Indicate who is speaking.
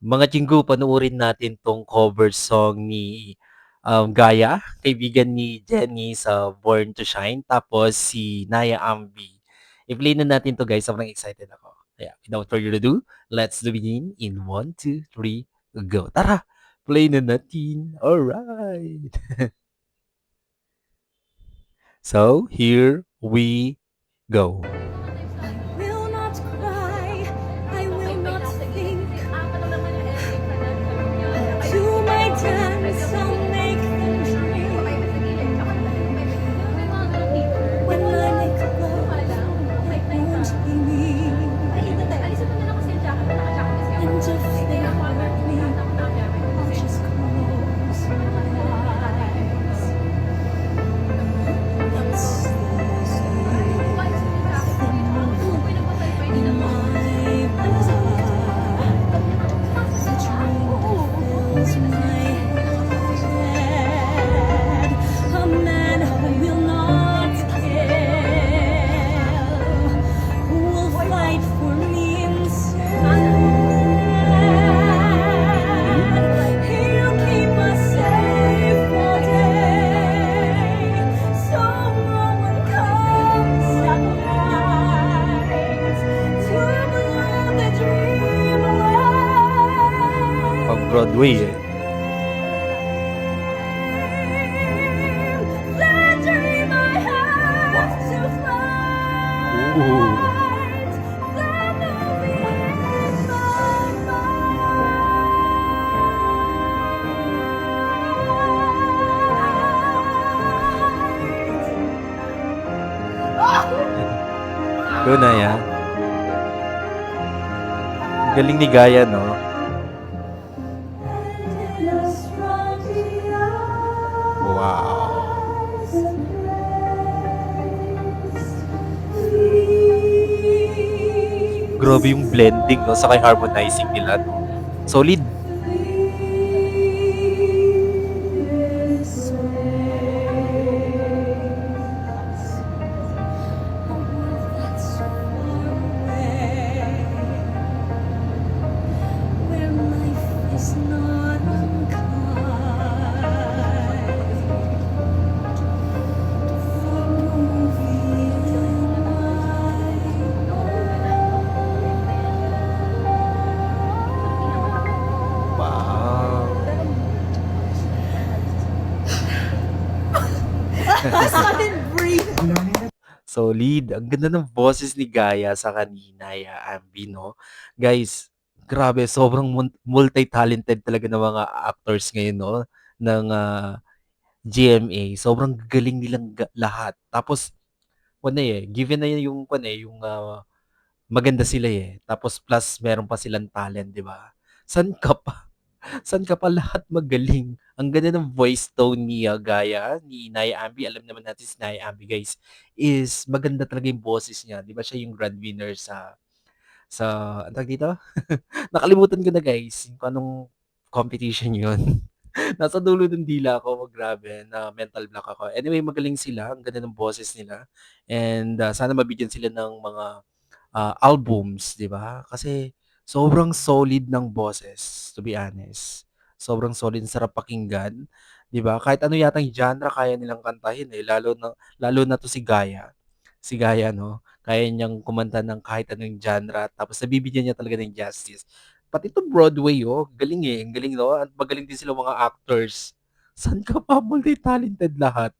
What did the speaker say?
Speaker 1: Mga Chinggo, panoorin natin 'tong cover song ni, Gaya, kaibigan ni Jennie sa Born to Shine, tapos si Naya Ambi. I-play na natin 'to guys, sobrang excited ako. Kaya without further ado, let's begin in 1, 2, 3, go. Tara, play na natin. Alright. So, here we go.
Speaker 2: Will not cry, I will not think. To my dance, I'll make them dream. When I make love, it won't be me. And if they hurt me, I'll just close my eyes. That's the in my blood. The drink fills my head. A man who will not kill, who will fight for me instead. He'll keep us safe all day, so no one comes at night to blow the dream away.
Speaker 1: Pag Broadway eh.
Speaker 2: The dream I have to fight.
Speaker 1: Ooh.
Speaker 2: The movie in my mind.
Speaker 1: Go na ya. Galing ni Gaya, no? Wow. Grabe yung blending, no? Saka yung harmonizing nila, no? Solid.
Speaker 2: Where life is not unkind. The movie in
Speaker 1: Wow.
Speaker 2: I didn't breathe.
Speaker 1: Solid. Ang ganda ng boses ni Gaya sa kanina, ya Ambi, no? Guys, grabe, sobrang multi-talented talaga ng mga actors ngayon, no? Ng GMA. Sobrang galing nilang lahat. Tapos, given na yun yung, yung maganda sila eh. Tapos plus meron pa silang talent, 'di ba? San ka pa? San ka pa lahat magaling? Ang ganda ng voice tone ni Gaya, ni Naya Ambi. Alam naman natin si Naya Ambi, guys, is maganda talaga yung boses niya. 'Di ba siya yung grand winner sa ano tawag dito? Nakalimutan ko na guys, kung anong competition 'yun. Nasa dulo ng dila ko, grabe na mental block ako. Anyway, magaling sila, ang ganda ng boses nila and sana mabigyan sila ng mga albums, 'di ba? Kasi sobrang solid ng boses, to be honest. Sobrang solid, sarap pakinggan, 'di ba? Kahit ano yatang genre kaya nilang kantahin eh, lalo na 'to si Gaya. Si Gaya 'no, kaya niyang kumanta ng kahit anong genre tapos nabibigyan niya talaga ng justice. Pati 'to Broadway oh, galing eh, ang galing 'no, at magaling din sila mga actors. Saan ka pa multi-talented lahat.